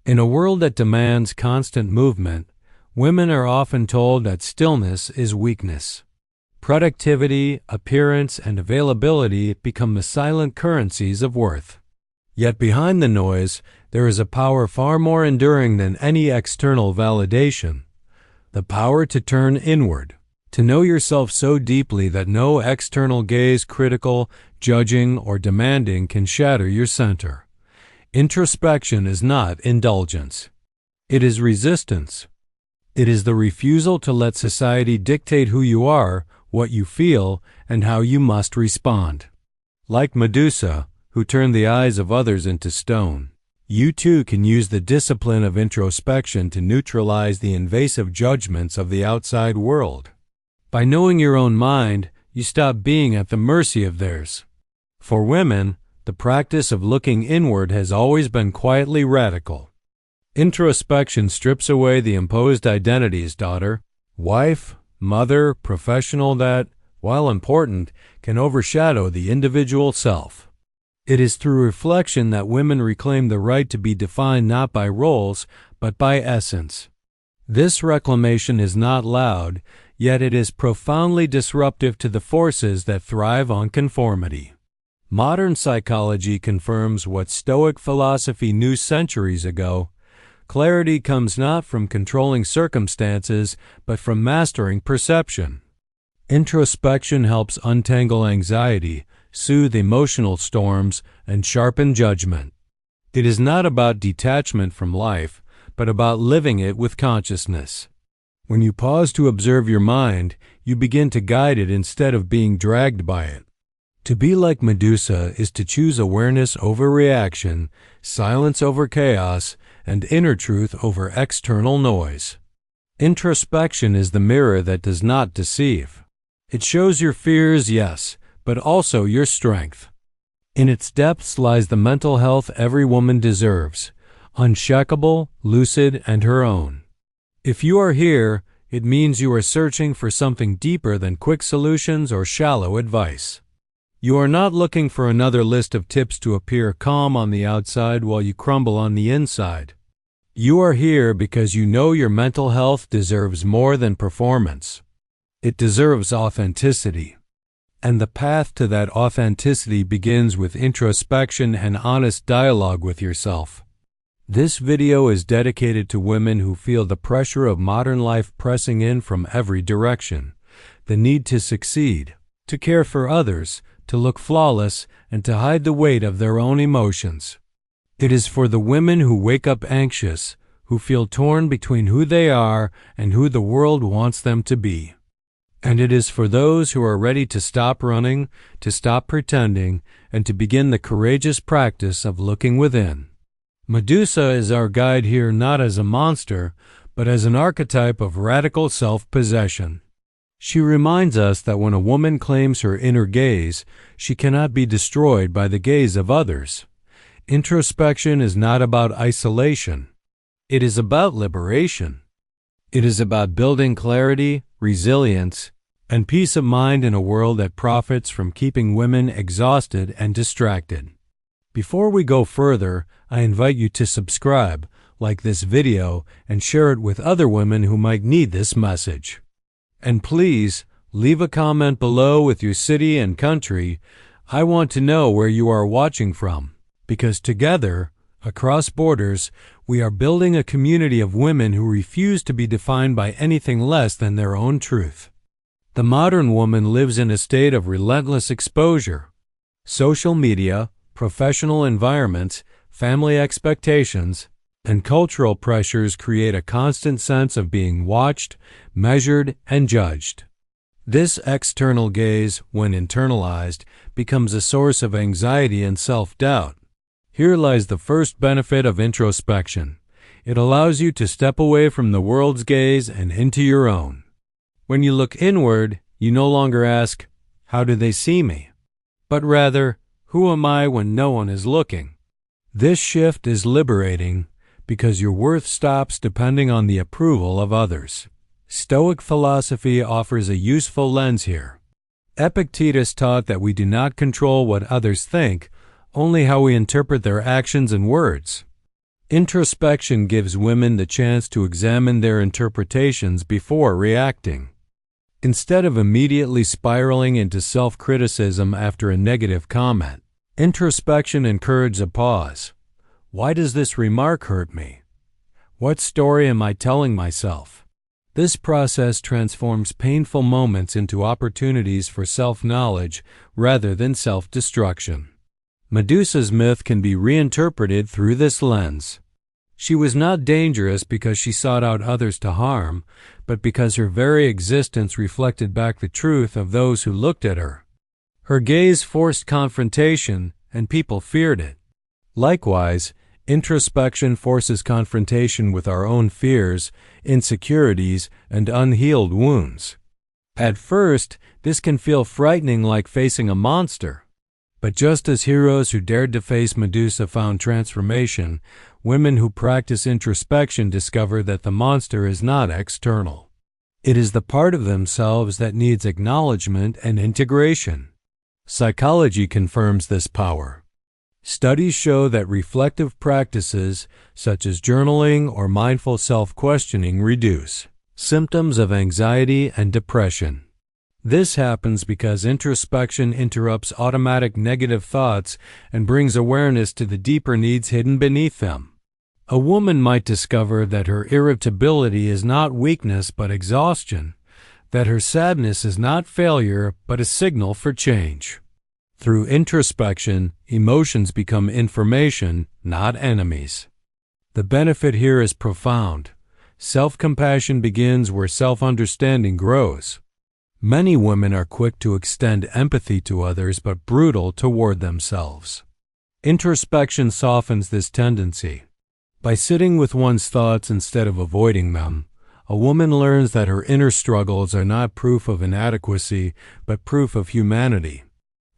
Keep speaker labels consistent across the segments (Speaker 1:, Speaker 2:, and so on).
Speaker 1: In a world that demands constant movement, women are often told that stillness is weakness. Productivity, appearance, and availability become the silent currencies of worth. Yet behind the noise, there is a power far more enduring than any external validation. The power to turn inward, to know yourself so deeply that no external gaze, critical, judging, or demanding, can shatter your center. Introspection is not indulgence. It is resistance. It is the refusal to let society dictate who you are, what you feel, and how you must respond. Like Medusa, who turned the eyes of others into stone, you too can use the discipline of introspection to neutralize the invasive judgments of the outside world. By knowing your own mind, you stop being at the mercy of theirs. For women, the practice of looking inward has always been quietly radical. Introspection strips away the imposed identities, daughter, wife, mother, professional that, while important, can overshadow the individual self. It is through reflection that women reclaim the right to be defined not by roles, but by essence. This reclamation is not loud, yet it is profoundly disruptive to the forces that thrive on conformity. Modern psychology confirms what Stoic philosophy knew centuries ago. Clarity comes not from controlling circumstances, but from mastering perception. Introspection helps untangle anxiety, soothe emotional storms, and sharpen judgment. It is not about detachment from life, but about living it with consciousness. When you pause to observe your mind, you begin to guide it instead of being dragged by it. To be like Medusa is to choose awareness over reaction, silence over chaos, and inner truth over external noise. Introspection is the mirror that does not deceive. It shows your fears, yes, but also your strength. In its depths lies the mental health every woman deserves, unshakable, lucid, and her own. If you are here, it means you are searching for something deeper than quick solutions or shallow advice. You are not looking for another list of tips to appear calm on the outside while you crumble on the inside. You are here because you know your mental health deserves more than performance. It deserves authenticity. And the path to that authenticity begins with introspection and honest dialogue with yourself. This video is dedicated to women who feel the pressure of modern life pressing in from every direction, the need to succeed, to care for others, to look flawless, and to hide the weight of their own emotions. It is for the women who wake up anxious, who feel torn between who they are and who the world wants them to be. And it is for those who are ready to stop running, to stop pretending, and to begin the courageous practice of looking within. Medusa is our guide here not as a monster, but as an archetype of radical self-possession. She reminds us that when a woman claims her inner gaze, she cannot be destroyed by the gaze of others. Introspection is not about isolation. It is about liberation. It is about building clarity, resilience, and peace of mind in a world that profits from keeping women exhausted and distracted. Before we go further, I invite you to subscribe, like this video, and share it with other women who might need this message. And please, leave a comment below with your city and country. I want to know where you are watching from, because together, across borders, we are building a community of women who refuse to be defined by anything less than their own truth. The modern woman lives in a state of relentless exposure. Social media, professional environments, family expectations, and cultural pressures create a constant sense of being watched, measured, and judged. This external gaze, when internalized, becomes a source of anxiety and self-doubt. Here lies the first benefit of introspection. It allows you to step away from the world's gaze and into your own. When you look inward, you no longer ask, "How do they see me?" but rather, "Who am I when no one is looking?" This shift is liberating because your worth stops depending on the approval of others. Stoic philosophy offers a useful lens here. Epictetus taught that we do not control what others think, only how we interpret their actions and words. Introspection gives women the chance to examine their interpretations before reacting. Instead of immediately spiraling into self-criticism after a negative comment, introspection encourages a pause. Why does this remark hurt me? What story am I telling myself? This process transforms painful moments into opportunities for self-knowledge rather than self-destruction. Medusa's myth can be reinterpreted through this lens. She was not dangerous because she sought out others to harm, but because her very existence reflected back the truth of those who looked at her. Her gaze forced confrontation, and people feared it. Likewise, introspection forces confrontation with our own fears, insecurities, and unhealed wounds. At first, this can feel frightening, like facing a monster. But just as heroes who dared to face Medusa found transformation, women who practice introspection discover that the monster is not external. It is the part of themselves that needs acknowledgement and integration. Psychology confirms this power. Studies show that reflective practices, such as journaling or mindful self-questioning, reduce symptoms of anxiety and depression. This happens because introspection interrupts automatic negative thoughts and brings awareness to the deeper needs hidden beneath them. A woman might discover that her irritability is not weakness but exhaustion, that her sadness is not failure but a signal for change. Through introspection, emotions become information, not enemies. The benefit here is profound. Self-compassion begins where self-understanding grows. Many women are quick to extend empathy to others but brutal toward themselves. Introspection softens this tendency. By sitting with one's thoughts instead of avoiding them, a woman learns that her inner struggles are not proof of inadequacy but proof of humanity.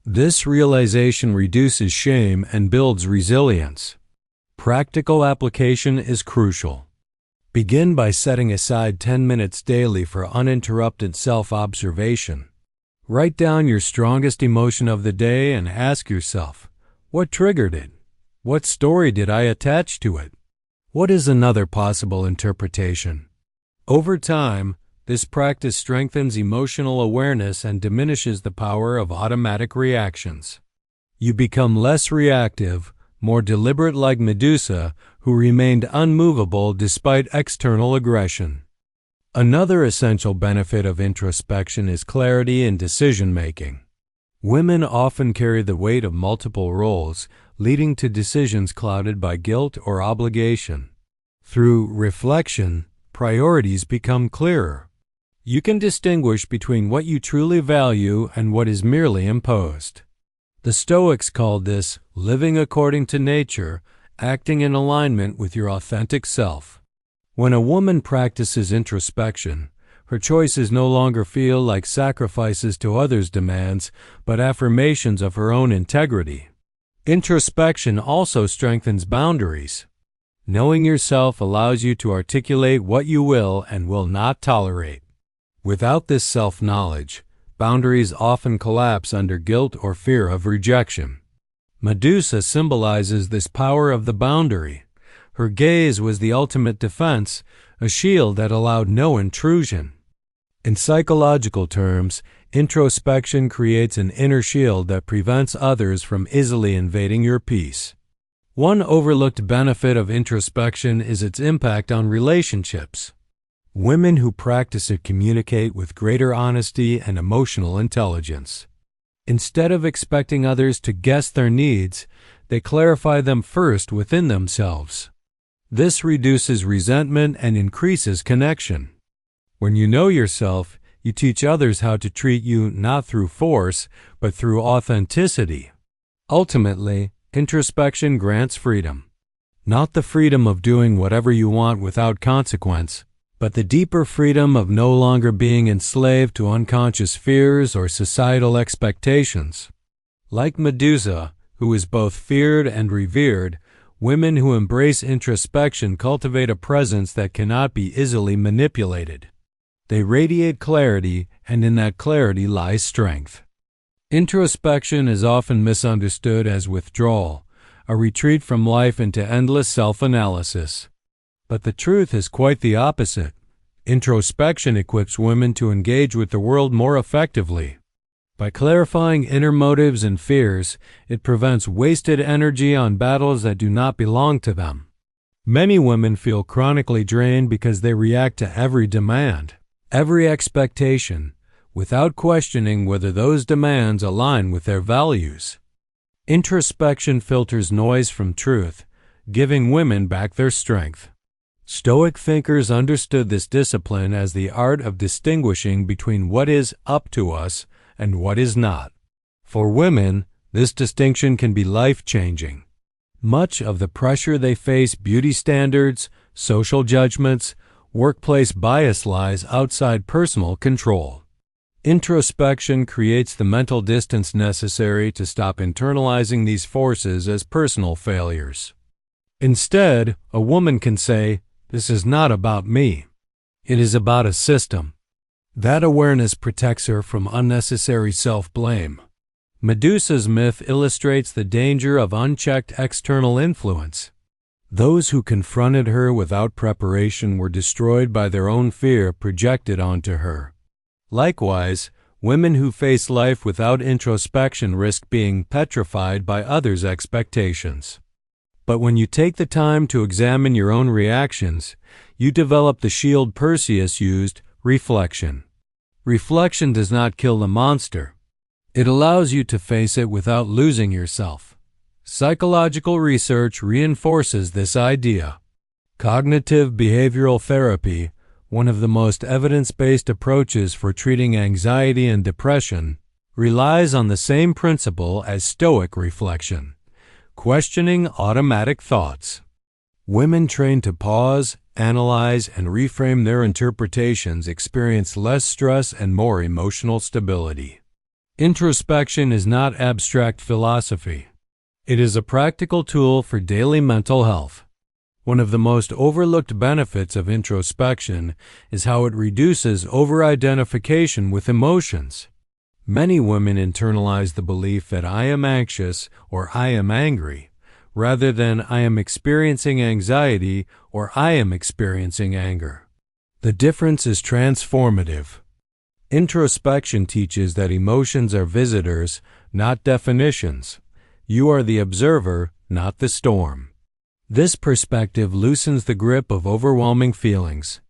Speaker 1: This realization reduces shame and builds resilience. Practical application is crucial. Begin by setting aside 10 minutes daily for uninterrupted self-observation. Write down your strongest emotion of the day and ask yourself, what triggered it? What story did I attach to it? What is another possible interpretation? Over time, this practice strengthens emotional awareness and diminishes the power of automatic reactions. You become less reactive, more deliberate, like Medusa, who remained unmovable despite external aggression. Another essential benefit of introspection is clarity in decision-making. Women often carry the weight of multiple roles, leading to decisions clouded by guilt or obligation. Through reflection, priorities become clearer. You can distinguish between what you truly value and what is merely imposed. The Stoics called this living according to nature, acting in alignment with your authentic self. When a woman practices introspection, her choices no longer feel like sacrifices to others' demands, but affirmations of her own integrity. Introspection also strengthens boundaries. Knowing yourself allows you to articulate what you will and will not tolerate. Without this self-knowledge, boundaries often collapse under guilt or fear of rejection. Medusa symbolizes this power of the boundary. Her gaze was the ultimate defense, a shield that allowed no intrusion. In psychological terms, introspection creates an inner shield that prevents others from easily invading your peace. One overlooked benefit of introspection is its impact on relationships. Women who practice it communicate with greater honesty and emotional intelligence. Instead of expecting others to guess their needs, they clarify them first within themselves. This reduces resentment and increases connection. When you know yourself, you teach others how to treat you not through force, but through authenticity. Ultimately, introspection grants freedom. Not the freedom of doing whatever you want without consequence, but the deeper freedom of no longer being enslaved to unconscious fears or societal expectations. Like Medusa, who is both feared and revered, women who embrace introspection cultivate a presence that cannot be easily manipulated. They radiate clarity, and in that clarity lies strength. Introspection is often misunderstood as withdrawal, a retreat from life into endless self-analysis. But the truth is quite the opposite. Introspection equips women to engage with the world more effectively. By clarifying inner motives and fears, it prevents wasted energy on battles that do not belong to them. Many women feel chronically drained because they react to every demand, every expectation, without questioning whether those demands align with their values. Introspection filters noise from truth, giving women back their strength. Stoic thinkers understood this discipline as the art of distinguishing between what is up to us and what is not. For women, this distinction can be life-changing. Much of the pressure they face, beauty standards, social judgments, workplace bias, lies outside personal control. Introspection creates the mental distance necessary to stop internalizing these forces as personal failures. Instead, a woman can say, "This is not about me. It is about a system." That awareness protects her from unnecessary self-blame. Medusa's myth illustrates the danger of unchecked external influence. Those who confronted her without preparation were destroyed by their own fear projected onto her. Likewise, women who face life without introspection risk being petrified by others' expectations. But when you take the time to examine your own reactions, you develop the shield Perseus used, reflection. Reflection does not kill the monster. It allows you to face it without losing yourself. Psychological research reinforces this idea. Cognitive behavioral therapy, one of the most evidence-based approaches for treating anxiety and depression, relies on the same principle as Stoic reflection, questioning automatic thoughts. Women trained to pause, analyze, and reframe their interpretations experience less stress and more emotional stability. Introspection is not abstract philosophy. It is a practical tool for daily mental health. One of the most overlooked benefits of introspection is how it reduces over-identification with emotions. Many women internalize the belief that I am anxious or I am angry, rather than I am experiencing anxiety or I am experiencing anger. The difference is transformative. Introspection teaches that emotions are visitors, not definitions. You are the observer, not the storm. This perspective loosens the grip of overwhelming feelings.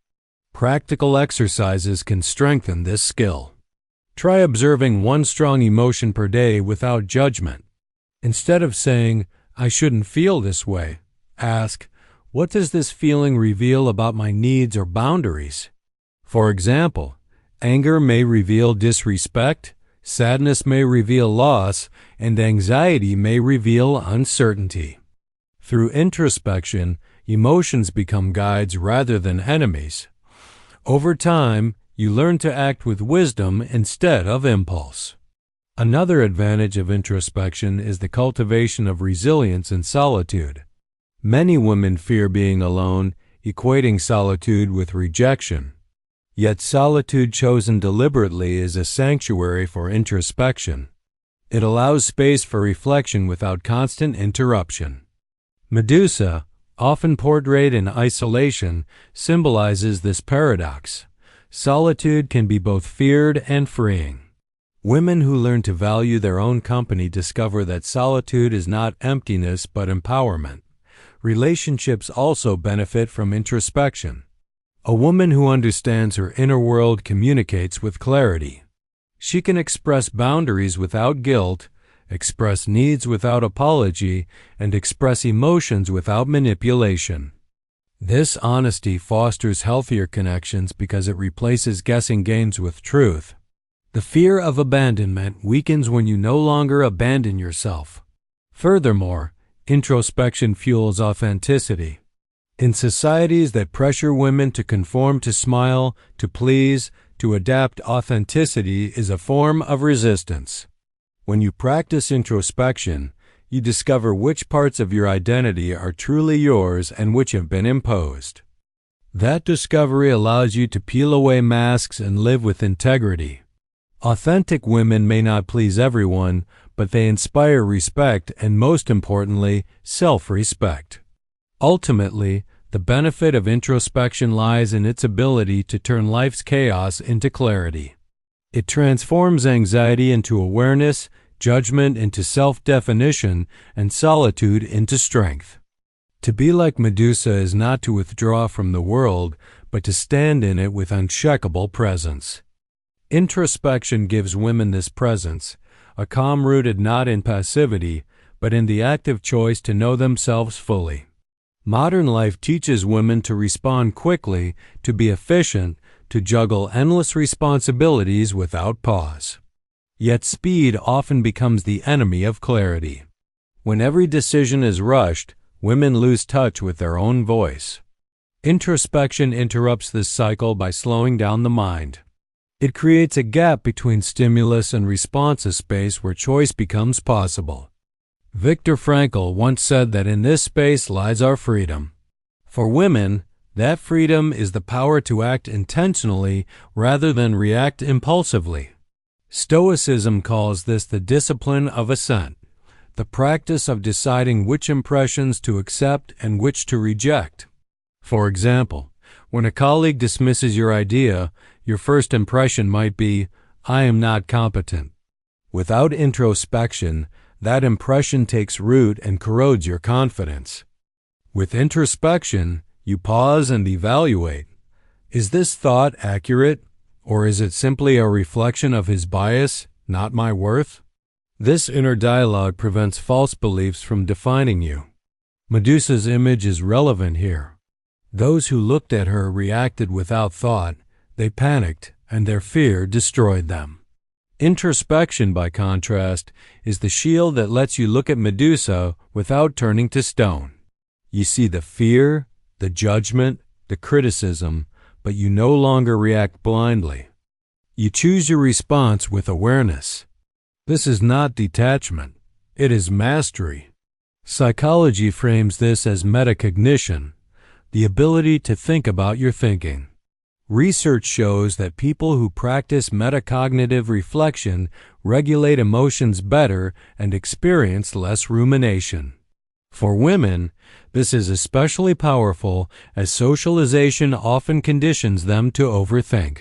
Speaker 1: Practical exercises can strengthen this skill. Try observing one strong emotion per day without judgment. Instead of saying, "I shouldn't feel this way," ask, "What does this feeling reveal about my needs or boundaries?" For example, anger may reveal disrespect, sadness may reveal loss, and anxiety may reveal uncertainty. Through introspection, emotions become guides rather than enemies. Over time, you learn to act with wisdom instead of impulse. Another advantage of introspection is the cultivation of resilience in solitude. Many women fear being alone, equating solitude with rejection. Yet solitude chosen deliberately is a sanctuary for introspection. It allows space for reflection without constant interruption. Medusa, often portrayed in isolation, symbolizes this paradox. Solitude can be both feared and freeing. Women who learn to value their own company discover that solitude is not emptiness but empowerment. Relationships also benefit from introspection. A woman who understands her inner world communicates with clarity. She can express boundaries without guilt, express needs without apology, and express emotions without manipulation. This honesty fosters healthier connections because it replaces guessing games with truth. The fear of abandonment weakens when you no longer abandon yourself. Furthermore, introspection fuels authenticity. In societies that pressure women to conform, to smile, to please, to adapt, authenticity is a form of resistance. When you practice introspection, you discover which parts of your identity are truly yours and which have been imposed. That discovery allows you to peel away masks and live with integrity. Authentic women may not please everyone, but they inspire respect and, most importantly, self-respect. Ultimately, the benefit of introspection lies in its ability to turn life's chaos into clarity. It transforms anxiety into awareness, judgment into self-definition, and solitude into strength. To be like Medusa is not to withdraw from the world, but to stand in it with unshakable presence. Introspection gives women this presence, a calm rooted not in passivity, but in the active choice to know themselves fully. Modern life teaches women to respond quickly, to be efficient, to juggle endless responsibilities without pause. Yet speed often becomes the enemy of clarity. When every decision is rushed, women lose touch with their own voice. Introspection interrupts this cycle by slowing down the mind. It creates a gap between stimulus and response, a space where choice becomes possible. Viktor Frankl once said that in this space lies our freedom. For women, that freedom is the power to act intentionally rather than react impulsively. Stoicism calls this the discipline of assent, the practice of deciding which impressions to accept and which to reject. For example, when a colleague dismisses your idea, your first impression might be, "I am not competent." Without introspection, that impression takes root and corrodes your confidence. With introspection, you pause and evaluate. Is this thought accurate, or is it simply a reflection of his bias, not my worth? This inner dialogue prevents false beliefs from defining you. Medusa's image is relevant here. Those who looked at her reacted without thought, they panicked, and their fear destroyed them. Introspection, by contrast, is the shield that lets you look at Medusa without turning to stone. You see the fear, the judgment, the criticism, but you no longer react blindly. You choose your response with awareness. This is not detachment, it is mastery. Psychology frames this as metacognition, the ability to think about your thinking. Research shows that people who practice metacognitive reflection regulate emotions better and experience less rumination. For women, this is especially powerful as socialization often conditions them to overthink.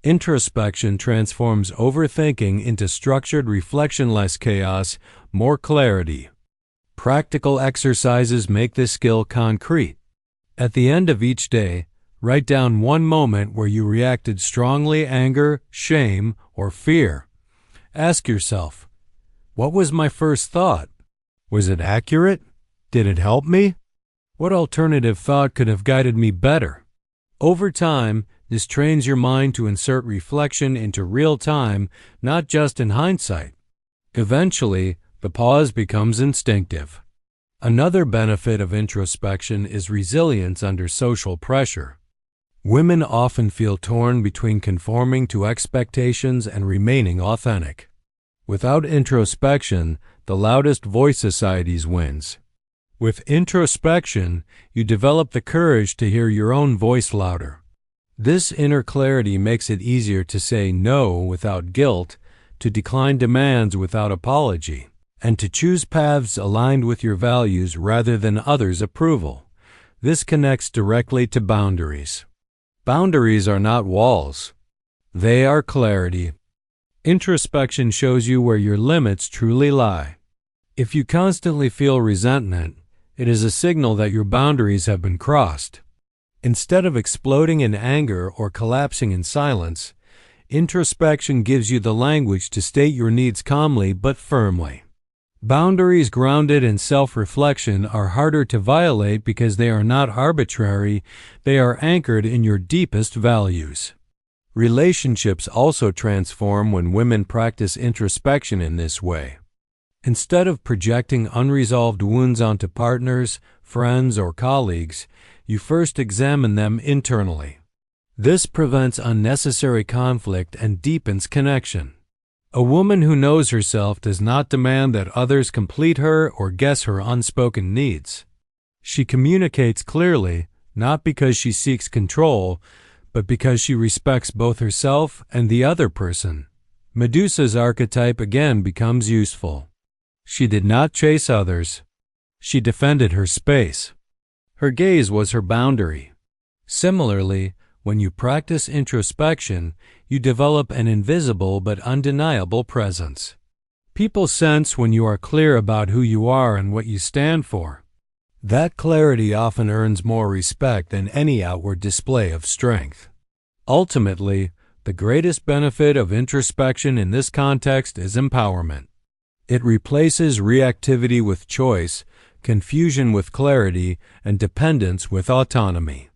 Speaker 1: Introspection transforms overthinking into structured reflection, less chaos, more clarity. Practical exercises make this skill concrete. At the end of each day, write down one moment where you reacted strongly: anger, shame, or fear. Ask yourself, what was my first thought? Was it accurate? Did it help me? What alternative thought could have guided me better? Over time, this trains your mind to insert reflection into real time, not just in hindsight. Eventually, the pause becomes instinctive. Another benefit of introspection is resilience under social pressure. Women often feel torn between conforming to expectations and remaining authentic. Without introspection, the loudest voice societies wins. With introspection, you develop the courage to hear your own voice louder. This inner clarity makes it easier to say no without guilt, to decline demands without apology, and to choose paths aligned with your values rather than others' approval. This connects directly to boundaries. Boundaries are not walls. They are clarity. Introspection shows you where your limits truly lie. If you constantly feel resentment, it is a signal that your boundaries have been crossed. Instead of exploding in anger or collapsing in silence, introspection gives you the language to state your needs calmly but firmly. Boundaries grounded in self-reflection are harder to violate because they are not arbitrary, they are anchored in your deepest values. Relationships also transform when women practice introspection in this way. Instead of projecting unresolved wounds onto partners, friends, or colleagues, you first examine them internally. This prevents unnecessary conflict and deepens connection. A woman who knows herself does not demand that others complete her or guess her unspoken needs. She communicates clearly, not because she seeks control, but because she respects both herself and the other person. Medusa's archetype again becomes useful. She did not chase others. She defended her space. Her gaze was her boundary. Similarly, when you practice introspection, you develop an invisible but undeniable presence. People sense when you are clear about who you are and what you stand for. That clarity often earns more respect than any outward display of strength. Ultimately, the greatest benefit of introspection in this context is empowerment. It replaces reactivity with choice, confusion with clarity, and dependence with autonomy.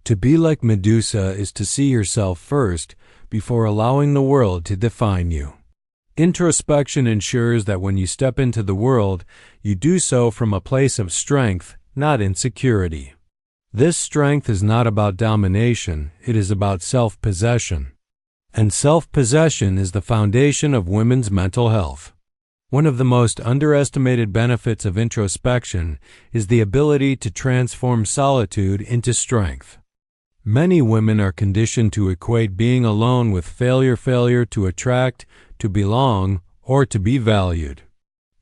Speaker 1: To be like Medusa is to see yourself first before allowing the world to define you. Introspection ensures that when you step into the world, you do so from a place of strength, not insecurity. This strength is not about domination, it is about self-possession. And self-possession is the foundation of women's mental health. One of the most underestimated benefits of introspection is the ability to transform solitude into strength. Many women are conditioned to equate being alone with failure to attract, to belong, or to be valued.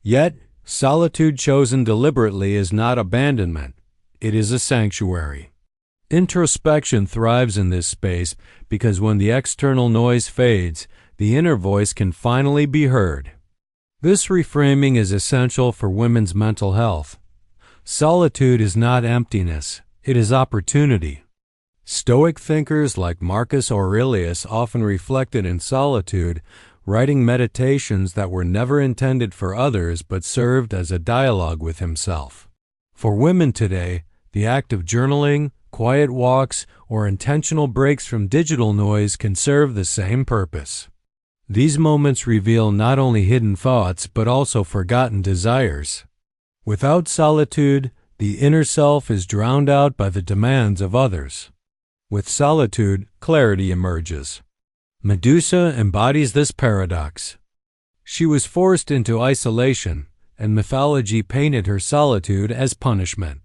Speaker 1: Yet, solitude chosen deliberately is not abandonment, it is a sanctuary. Introspection thrives in this space because when the external noise fades, the inner voice can finally be heard. This reframing is essential for women's mental health. Solitude is not emptiness, it is opportunity. Stoic thinkers like Marcus Aurelius often reflected in solitude, writing meditations that were never intended for others but served as a dialogue with himself. For women today, the act of journaling, quiet walks, or intentional breaks from digital noise can serve the same purpose. These moments reveal not only hidden thoughts but also forgotten desires. Without solitude, the inner self is drowned out by the demands of others. With solitude, clarity emerges. Medusa embodies this paradox. She was forced into isolation, and mythology painted her solitude as punishment.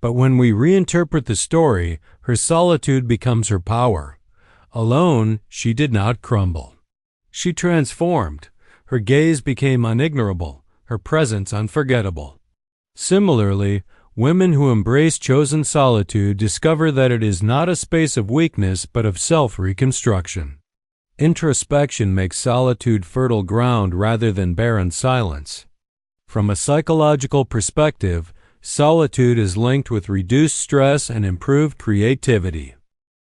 Speaker 1: But when we reinterpret the story, her solitude becomes her power. Alone, she did not crumble. She transformed. Her gaze became unignorable, her presence unforgettable. Similarly, women who embrace chosen solitude discover that it is not a space of weakness but of self-reconstruction. Introspection makes solitude fertile ground rather than barren silence. From a psychological perspective, solitude is linked with reduced stress and improved creativity.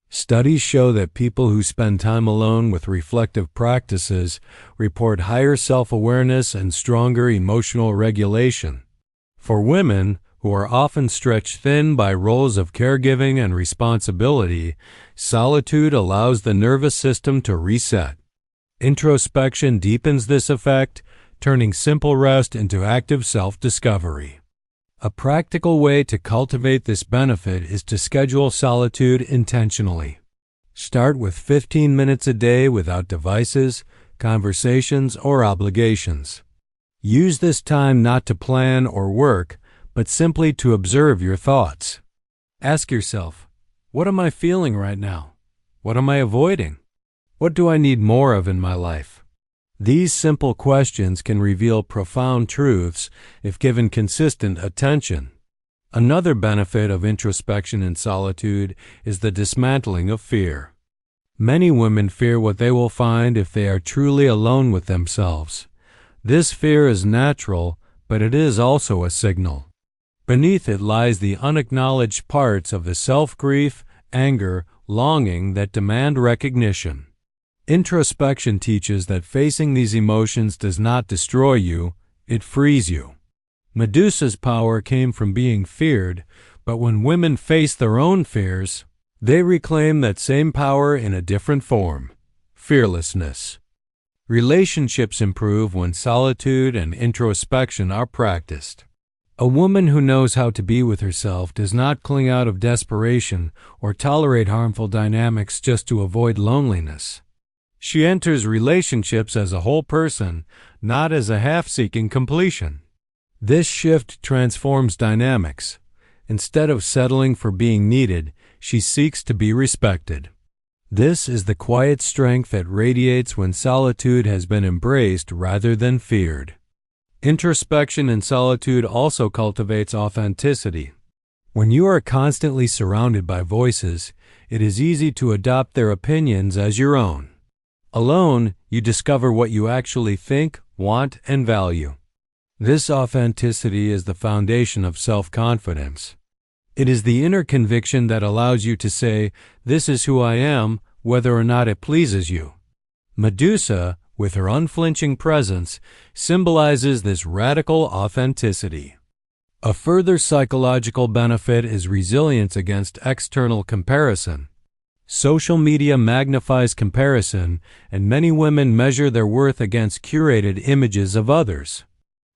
Speaker 1: Studies show that people who spend time alone with reflective practices report higher self-awareness and stronger emotional regulation. For women, who are often stretched thin by roles of caregiving and responsibility, solitude allows the nervous system to reset. Introspection deepens this effect, turning simple rest into active self-discovery. A practical way to cultivate this benefit is to schedule solitude intentionally. Start with 15 minutes a day without devices, conversations, or obligations. Use this time not to plan or work, but simply to observe your thoughts. Ask yourself, what am I feeling right now? What am I avoiding? What do I need more of in my life? These simple questions can reveal profound truths if given consistent attention. Another benefit of introspection in solitude is the dismantling of fear. Many women fear what they will find if they are truly alone with themselves. This fear is natural, but it is also a signal. Beneath it lies the unacknowledged parts of the self-grief, anger, longing that demand recognition. Introspection teaches that facing these emotions does not destroy you, it frees you. Medusa's power came from being feared, but when women face their own fears, they reclaim that same power in a different form: fearlessness. Relationships improve when solitude and introspection are practiced. A woman who knows how to be with herself does not cling out of desperation or tolerate harmful dynamics just to avoid loneliness. She enters relationships as a whole person, not as a half-seeking completion. This shift transforms dynamics. Instead of settling for being needed, she seeks to be respected. This is the quiet strength that radiates when solitude has been embraced rather than feared. Introspection in solitude also cultivates authenticity. When you are constantly surrounded by voices, it is easy to adopt their opinions as your own. Alone, you discover what you actually think, want, and value. This authenticity is the foundation of self-confidence. It is the inner conviction that allows you to say, "This is who I am," whether or not it pleases you. Medusa, with her unflinching presence, symbolizes this radical authenticity. A further psychological benefit is resilience against external comparison. Social media magnifies comparison, and many women measure their worth against curated images of others.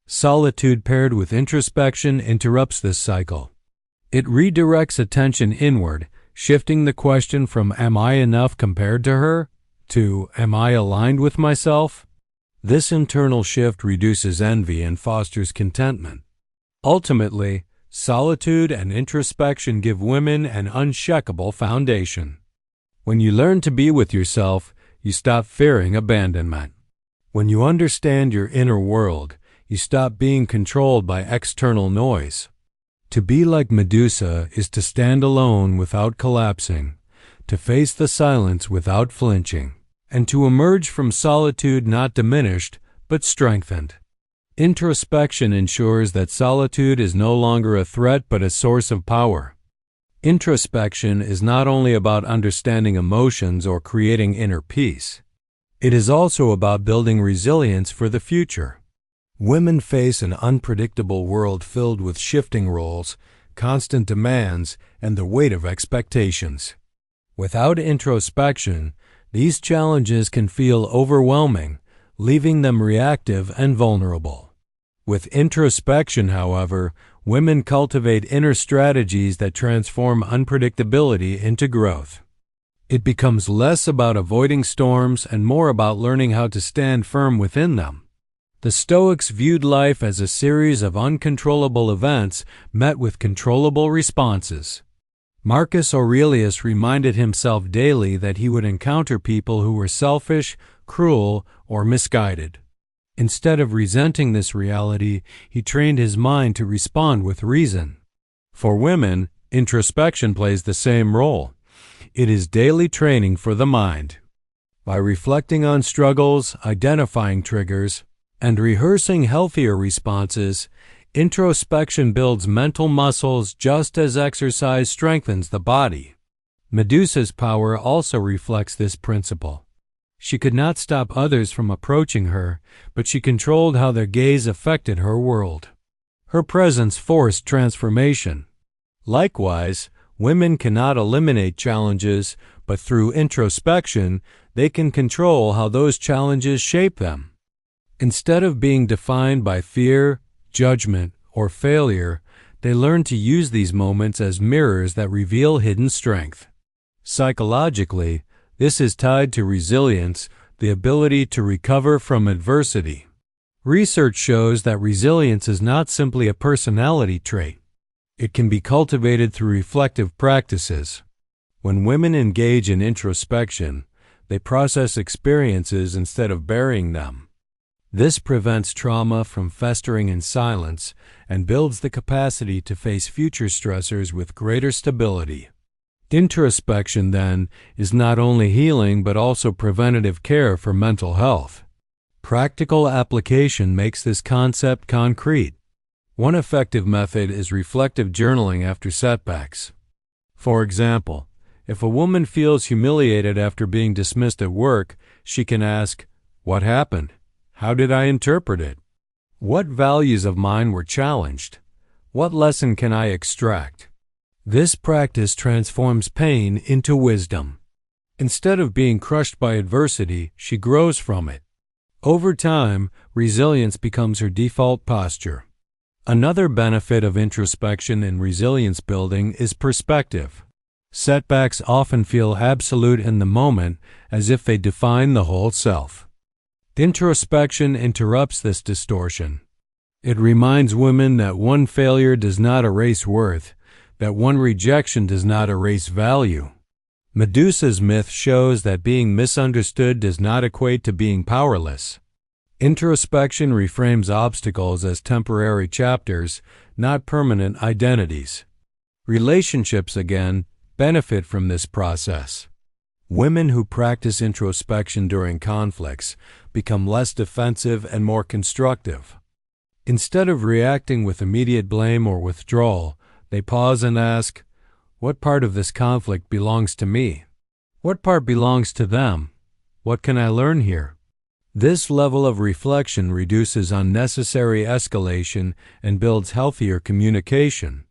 Speaker 1: Solitude paired with introspection interrupts this cycle. It redirects attention inward, shifting the question from "Am I enough compared to her?" to "Am I aligned with myself?" This internal shift reduces envy and fosters contentment. Ultimately, solitude and introspection give women an unshakable foundation. When you learn to be with yourself, you stop fearing abandonment. When you understand your inner world, you stop being controlled by external noise. To be like Medusa is to stand alone without collapsing, to face the silence without flinching, and to emerge from solitude not diminished, but strengthened. Introspection ensures that solitude is no longer a threat but a source of power. Introspection is not only about understanding emotions or creating inner peace. It is also about building resilience for the future. Women face an unpredictable world filled with shifting roles, constant demands, and the weight of expectations. Without introspection, these challenges can feel overwhelming, leaving them reactive and vulnerable. With introspection, however, women cultivate inner strategies that transform unpredictability into growth. It becomes less about avoiding storms and more about learning how to stand firm within them. The Stoics viewed life as a series of uncontrollable events met with controllable responses. Marcus Aurelius reminded himself daily that he would encounter people who were selfish, cruel, or misguided. Instead of resenting this reality, he trained his mind to respond with reason. For women, introspection plays the same role. It is daily training for the mind. By reflecting on struggles, identifying triggers, and rehearsing healthier responses, introspection builds mental muscles just as exercise strengthens the body. Medusa's power also reflects this principle. She could not stop others from approaching her, but she controlled how their gaze affected her world. Her presence forced transformation. Likewise, women cannot eliminate challenges, but through introspection, they can control how those challenges shape them. Instead of being defined by fear, judgment, or failure, they learn to use these moments as mirrors that reveal hidden strength. Psychologically, this is tied to resilience, the ability to recover from adversity. Research shows that resilience is not simply a personality trait. It can be cultivated through reflective practices. When women engage in introspection, they process experiences instead of burying them. This prevents trauma from festering in silence and builds the capacity to face future stressors with greater stability. Introspection, then, is not only healing but also preventative care for mental health. Practical application makes this concept concrete. One effective method is reflective journaling after setbacks. For example, if a woman feels humiliated after being dismissed at work, she can ask, "What happened? How did I interpret it? What values of mine were challenged? What lesson can I extract?" This practice transforms pain into wisdom. Instead of being crushed by adversity, she grows from it. Over time, resilience becomes her default posture. Another benefit of introspection and resilience building is perspective. Setbacks often feel absolute in the moment, as if they define the whole self. Introspection interrupts this distortion. It reminds women that one failure does not erase worth, that one rejection does not erase value. Medusa's myth shows that being misunderstood does not equate to being powerless. Introspection reframes obstacles as temporary chapters, not permanent identities. Relationships, again, benefit from this process. Women who practice introspection during conflicts become less defensive and more constructive. Instead of reacting with immediate blame or withdrawal, they pause and ask, "What part of this conflict belongs to me? What part belongs to them? What can I learn here?" This level of reflection reduces unnecessary escalation and builds healthier communication.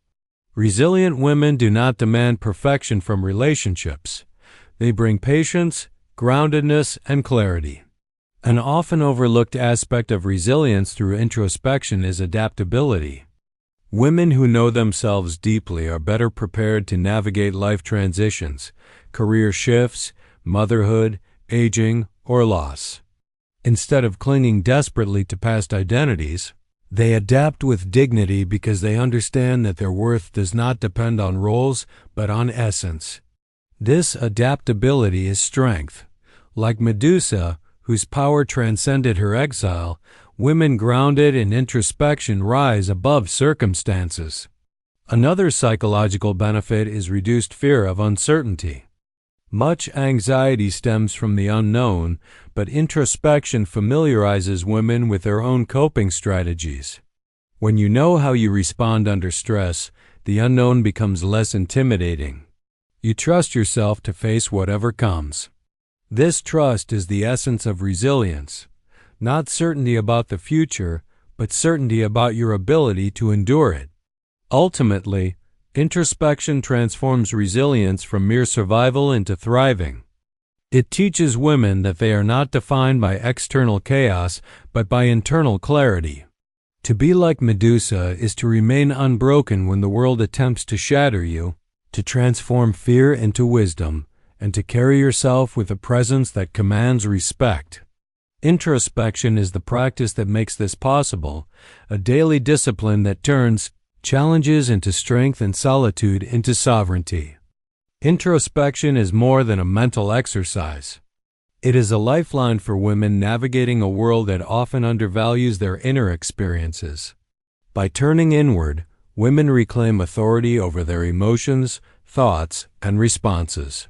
Speaker 1: Resilient women do not demand perfection from relationships. They bring patience, groundedness, and clarity. An often overlooked aspect of resilience through introspection is adaptability. Women who know themselves deeply are better prepared to navigate life transitions, career shifts, motherhood, aging, or loss. Instead of clinging desperately to past identities, they adapt with dignity because they understand that their worth does not depend on roles but on essence. This adaptability is strength. Like Medusa, whose power transcended her exile, women grounded in introspection rise above circumstances. Another psychological benefit is reduced fear of uncertainty. Much anxiety stems from the unknown, but introspection familiarizes women with their own coping strategies. When you know how you respond under stress, the unknown becomes less intimidating. You trust yourself to face whatever comes. This trust is the essence of resilience, not certainty about the future, but certainty about your ability to endure it. Ultimately, introspection transforms resilience from mere survival into thriving. It teaches women that they are not defined by external chaos, but by internal clarity. To be like Medusa is to remain unbroken when the world attempts to shatter you, to transform fear into wisdom, and to carry yourself with a presence that commands respect. Introspection is the practice that makes this possible, a daily discipline that turns challenges into strength and solitude into sovereignty. Introspection is more than a mental exercise. It is a lifeline for women navigating a world that often undervalues their inner experiences. By turning inward, women reclaim authority over their emotions, thoughts, and responses.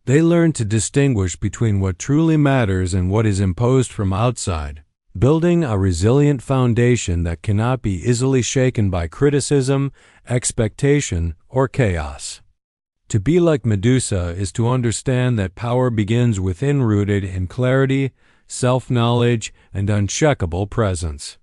Speaker 1: They learn to distinguish between what truly matters and what is imposed from outside, building a resilient foundation that cannot be easily shaken by criticism, expectation, or chaos. To be like Medusa is to understand that power begins within, rooted in clarity, self-knowledge, and unshakable presence.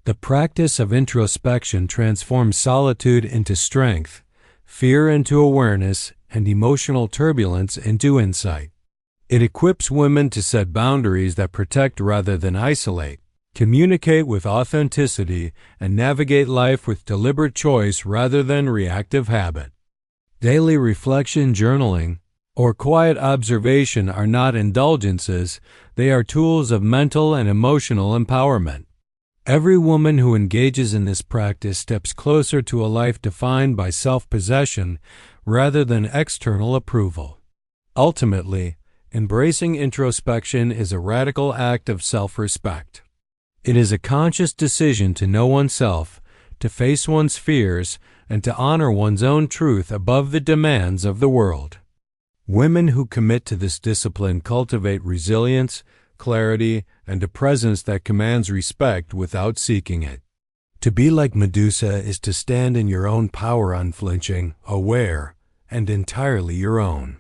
Speaker 1: The practice of introspection transforms solitude into strength, fear into awareness, and emotional turbulence into insight. It equips women to set boundaries that protect rather than isolate, communicate with authenticity, and navigate life with deliberate choice rather than reactive habit. Daily reflection, journaling, or quiet observation are not indulgences, they are tools of mental and emotional empowerment. Every woman who engages in this practice steps closer to a life defined by self-possession rather than external approval. Ultimately, embracing introspection is a radical act of self-respect. It is a conscious decision to know oneself, to face one's fears, and to honor one's own truth above the demands of the world. Women who commit to this discipline cultivate resilience, clarity, and a presence that commands respect without seeking it. To be like Medusa is to stand in your own power unflinching, aware, and entirely your own.